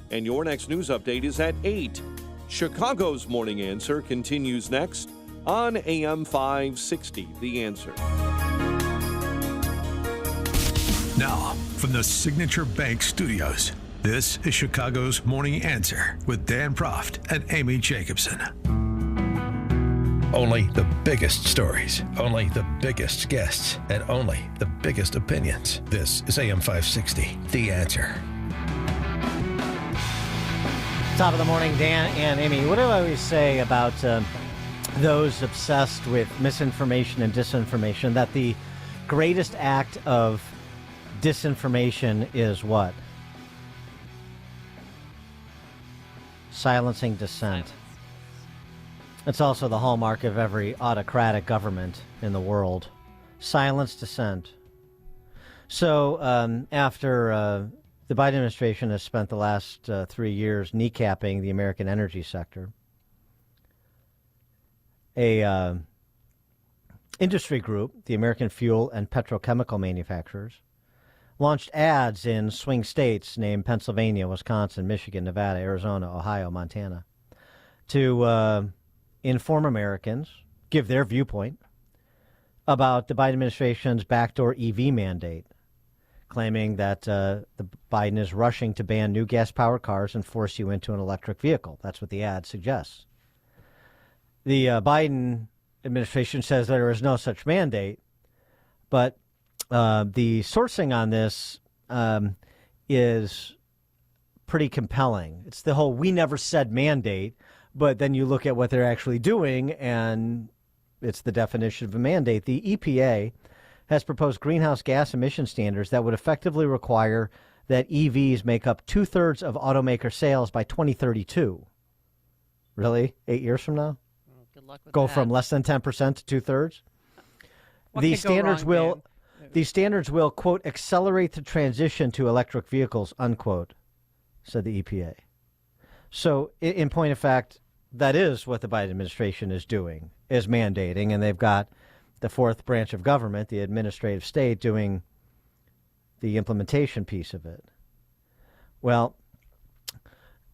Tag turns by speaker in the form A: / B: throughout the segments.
A: And your next news update is at 8. Chicago's Morning Answer continues next on AM 560, The Answer.
B: Now, from the Signature Bank Studios, this is Chicago's Morning Answer with Dan Proft and Amy Jacobson. Only the biggest stories, only the biggest guests, and only the biggest opinions. This is AM 560, The Answer.
C: Top of the morning, Dan and Amy. What do I always say about those obsessed with misinformation and disinformation? That the greatest act of disinformation is what? Silencing dissent. It's also the hallmark of every autocratic government in the world. Silence dissent. So after the Biden administration has spent the last 3 years kneecapping the American energy sector, a industry group, the American Fuel and Petrochemical Manufacturers, launched ads in swing states named Pennsylvania, Wisconsin, Michigan, Nevada, Arizona, Ohio, Montana, to inform Americans, give their viewpoint about the Biden administration's backdoor EV mandate, claiming that the Biden is rushing to ban new gas-powered cars and force you into an electric vehicle. That's what the ad suggests. The Biden administration says there is no such mandate, but the sourcing on this is pretty compelling. It's the whole "we never said" mandate, but then you look at what they're actually doing, and it's the definition of a mandate. The EPA has proposed greenhouse gas emission standards that would effectively require that EVs make up 2/3 of automaker sales by 2032. Really? 8 years from now?
D: Good luck with
C: Go
D: that.
C: from less than 10% to 2/3?
D: What
C: These
D: could go
C: standards
D: wrong,
C: will...
D: Dan?
C: These standards will, quote, accelerate the transition to electric vehicles, unquote, said the EPA. So, in point of fact, that is what the Biden administration is doing, is mandating, and they've got the fourth branch of government, the administrative state, doing the implementation piece of it. Well,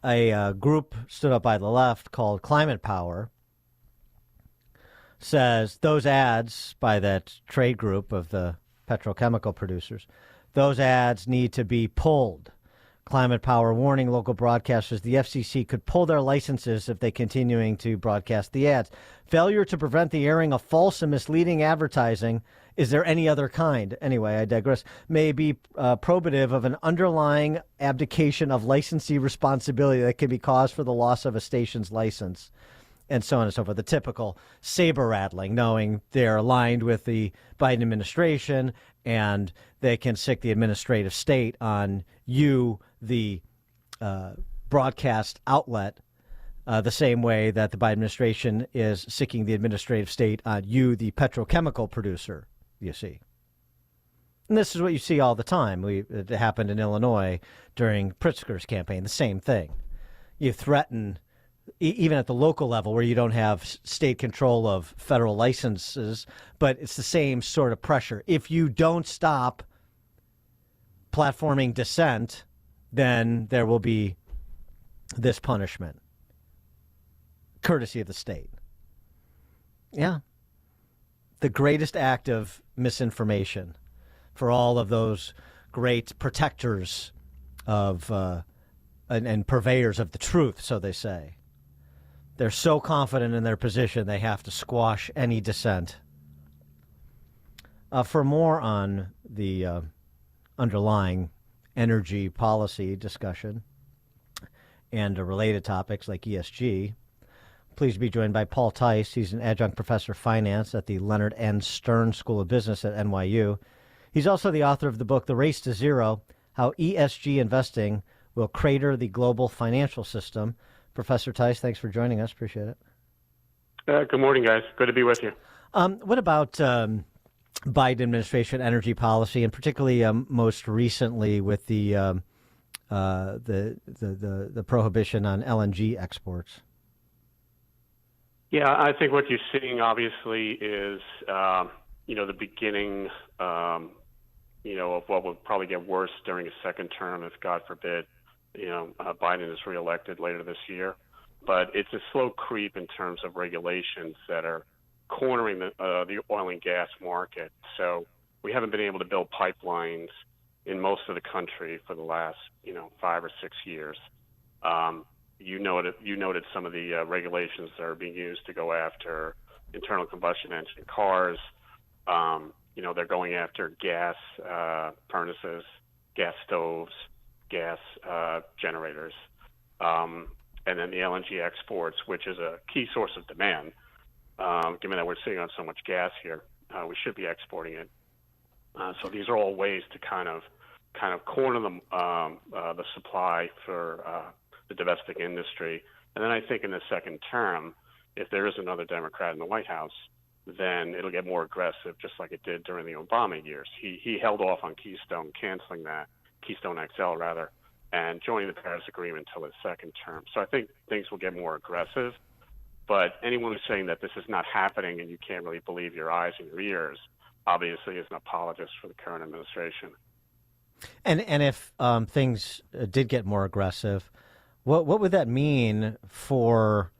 C: a group stood up by the left called Climate Power says those ads by that trade group of the petrochemical producers, those ads need to be pulled. Climate Power warning local broadcasters the FCC could pull their licenses if they continuing to broadcast the ads. Failure to prevent the airing of false and misleading advertising, is there any other kind? Anyway, I digress. May be probative of an underlying abdication of licensee responsibility that can be cause for the loss of a station's license, and so on and so forth. The typical saber rattling, knowing they're aligned with the Biden administration and they can sick the administrative state on you, the broadcast outlet, the same way that the Biden administration is sicking the administrative state on you, the petrochemical producer, you see. And this is what you see all the time. It happened in Illinois during Pritzker's campaign, the same thing. You threaten, even at the local level where you don't have state control of federal licenses, but it's the same sort of pressure. If you don't stop platforming dissent, then there will be this punishment, courtesy of the state. Yeah. The greatest act of misinformation for all of those great protectors of and purveyors of the truth, so they say. They're so confident in their position, they have to squash any dissent. For more on the underlying energy policy discussion and related topics like ESG, please be joined by Paul Tice. He's an adjunct professor of finance at the Leonard N. Stern School of Business at NYU. He's also the author of the book, The Race to Zero, How ESG Investing Will Crater the Global Financial System. Professor Tice, thanks for joining us. Appreciate it.
E: Good morning, guys. Good to be with you.
C: What about Biden administration energy policy, and particularly most recently with the prohibition on LNG exports?
E: Yeah, I think what you're seeing obviously is, the beginning, of what will probably get worse during a second term, if God forbid, Biden is reelected later this year. But it's a slow creep in terms of regulations that are cornering the oil and gas market. So we haven't been able to build pipelines in most of the country for the last 5 or 6 years. You noted some of the regulations that are being used to go after internal combustion engine cars. They're going after gas furnaces, gas stoves, gas generators, and then the LNG exports, which is a key source of demand. Given that we're sitting on so much gas here, we should be exporting it. So these are all ways to kind of corner the supply for the domestic industry. And then I think in the second term, if there is another Democrat in the White House, then it'll get more aggressive, just like it did during the Obama years. He held off on Keystone, canceling that, Keystone XL rather, and joining the Paris Agreement until his second term. So I think things will get more aggressive. But anyone who's saying that this is not happening and you can't really believe your eyes and your ears, obviously is an apologist for the current administration.
C: And if things did get more aggressive, what would that mean for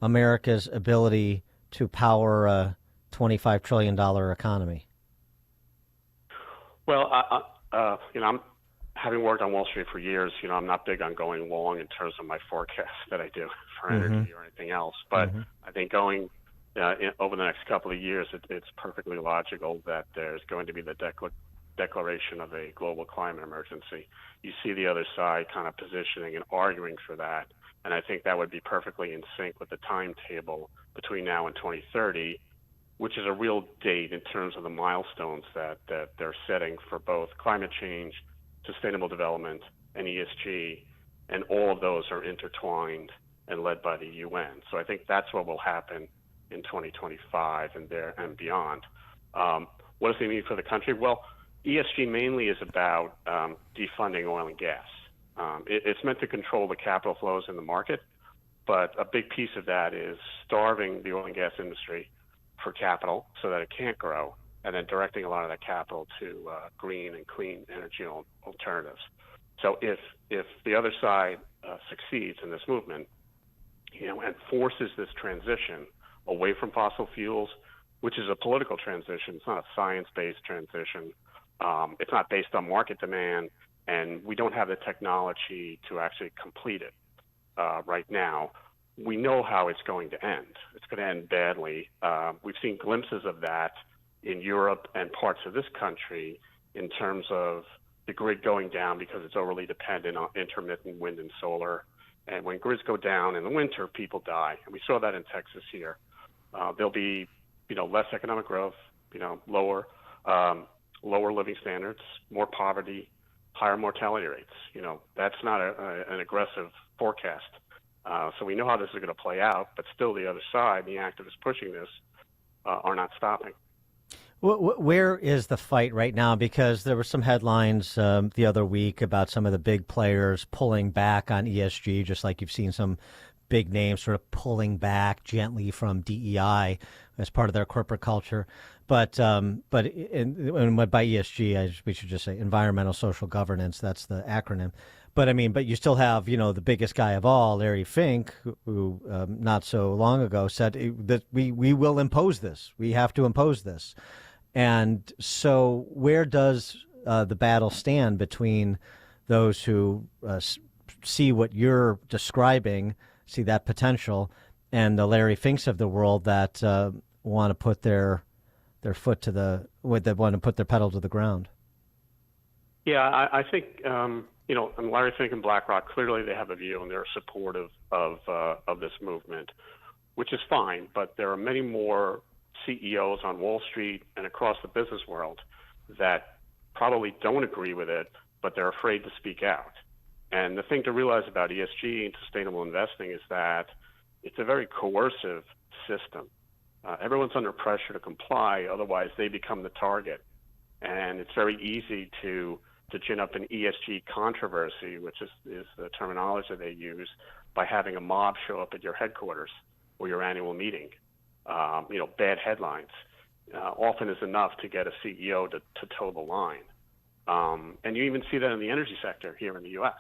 C: America's ability to power a $25 trillion economy?
E: Well, I'm having worked on Wall Street for years. I'm not big on going long in terms of my forecasts that I do for energy or anything else. But I think going over the next couple of years, it's perfectly logical that there's going to be the declaration of a global climate emergency. You see the other side kind of positioning and arguing for that. And I think that would be perfectly in sync with the timetable between now and 2030, which is a real date in terms of the milestones that they're setting for both climate change, sustainable development, and ESG. And all of those are intertwined and led by the UN. So I think that's what will happen in 2025 and beyond. What does it mean for the country? Well, ESG mainly is about defunding oil and gas. It's meant to control the capital flows in the market, but a big piece of that is starving the oil and gas industry for capital so that it can't grow, and then directing a lot of that capital to green and clean energy alternatives. So if the other side succeeds in this movement, and forces this transition away from fossil fuels, which is a political transition, it's not a science-based transition. It's not based on market demand, and we don't have the technology to actually complete it right now. We know how it's going to end. It's going to end badly. We've seen glimpses of that in Europe and parts of this country in terms of the grid going down because it's overly dependent on intermittent wind and solar. And when grids go down in the winter, people die. And we saw that in Texas here. There'll be, less economic growth, lower living standards, more poverty, higher mortality rates. That's not an aggressive forecast. So we know how this is going to play out, but still the other side, the activists pushing this, are not stopping.
C: Where is the fight right now? Because there were some headlines the other week about some of the big players pulling back on ESG, just like you've seen some big names sort of pulling back gently from DEI as part of their corporate culture. But by ESG, we should just say environmental social governance. That's the acronym. But you still have, the biggest guy of all, Larry Fink, who not so long ago said that we will impose this. We have to impose this. And so where does the battle stand between those who see what you're describing, see that potential, and the Larry Finks of the world that want to put their foot to that want to put their pedal to the ground?
E: Yeah, I think and Larry Fink and BlackRock, clearly they have a view and they're supportive of this movement, which is fine. But there are many more CEOs on Wall Street and across the business world that probably don't agree with it, but they're afraid to speak out. And the thing to realize about ESG and sustainable investing is that it's a very coercive system. Everyone's under pressure to comply, otherwise they become the target. And it's very easy to gin up an ESG controversy, which is the terminology they use, by having a mob show up at your headquarters or your annual meeting. Bad headlines often is enough to get a CEO to toe the line. And you even see that in the energy sector here in the U.S.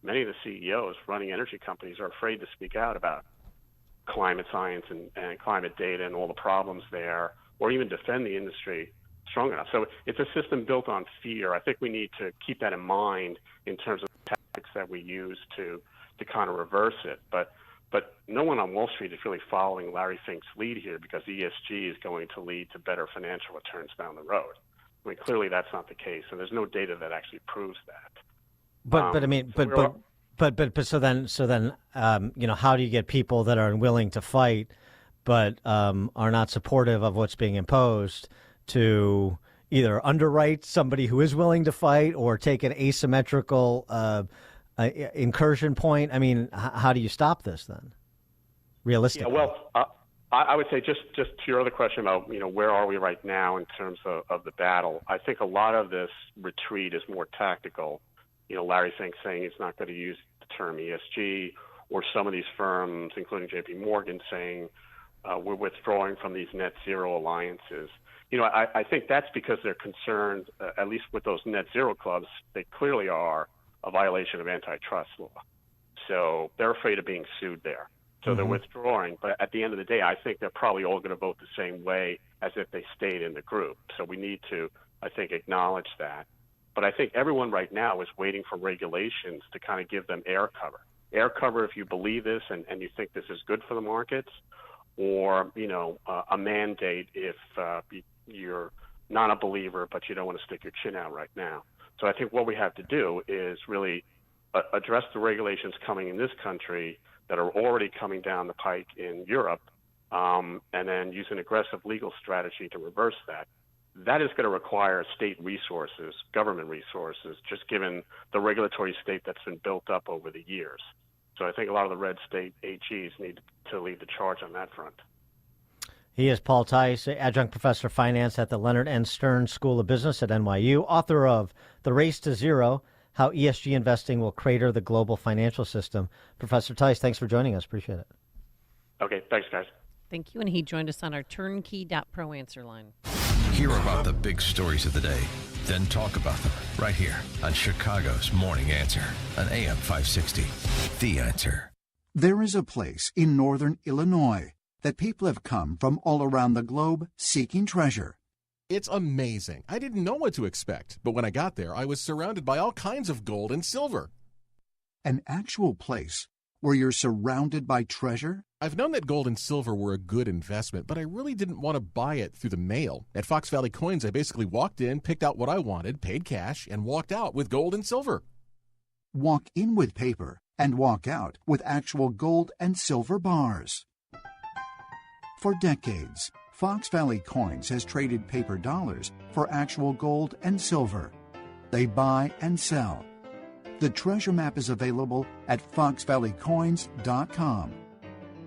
E: many of the CEOs running energy companies are afraid to speak out about climate science and climate data and all the problems there, or even defend the industry strong enough. So it's a system built on fear. I think we need to keep that in mind in terms of the tactics that we use to kind of reverse it. But no one on Wall Street is really following Larry Fink's lead here, because ESG is going to lead to better financial returns down the road. I mean, clearly that's not the case, and there's no data that actually proves that.
C: So then, how do you get people that are willing to fight, but are not supportive of what's being imposed, to either underwrite somebody who is willing to fight or take an asymmetrical incursion point? I mean, how do you stop this then, realistically?
E: Yeah, well, I would say just to your other question about, where are we right now in terms of the battle, I think a lot of this retreat is more tactical. Larry Fink saying he's not going to use the term ESG, or some of these firms, including JP Morgan, saying we're withdrawing from these net zero alliances. I think that's because they're concerned, at least with those net zero clubs, they clearly are a violation of antitrust law. So they're afraid of being sued there. So they're withdrawing. But at the end of the day, I think they're probably all going to vote the same way as if they stayed in the group. So we need to, I think, acknowledge that. But I think everyone right now is waiting for regulations to kind of give them air cover. Air cover if you believe this and you think this is good for the markets, or, a mandate if you're not a believer but you don't want to stick your chin out right now. So I think what we have to do is really address the regulations coming in this country that are already coming down the pike in Europe, and then use an aggressive legal strategy to reverse that. That is going to require state resources, government resources, just given the regulatory state that's been built up over the years. So I think a lot of the red state AGs need to lead the charge on that front.
C: He is Paul Tice, adjunct professor of finance at the Leonard N. Stern School of Business at NYU, author of The Race to Zero, How ESG Investing Will Crater the Global Financial System. Professor Tice, thanks for joining us. Appreciate it.
E: Okay, thanks, guys.
D: Thank you. And he joined us on our turnkey.pro answer line.
B: Hear about the big stories of the day, then talk about them right here on Chicago's Morning Answer on AM 560. The Answer.
F: There is a place in northern Illinois that people have come from all around the globe seeking treasure.
G: It's amazing. I didn't know what to expect, but when I got there, I was surrounded by all kinds of gold and silver.
F: An actual place where you're surrounded by treasure?
G: I've known that gold and silver were a good investment, but I really didn't want to buy it through the mail. At Fox Valley Coins, I basically walked in, picked out what I wanted, paid cash, and walked out with gold and silver.
F: Walk in with paper and walk out with actual gold and silver bars. For decades, Fox Valley Coins has traded paper dollars for actual gold and silver. They buy and sell. The treasure map is available at foxvalleycoins.com.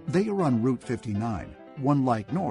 F: They are on Route 59, one light north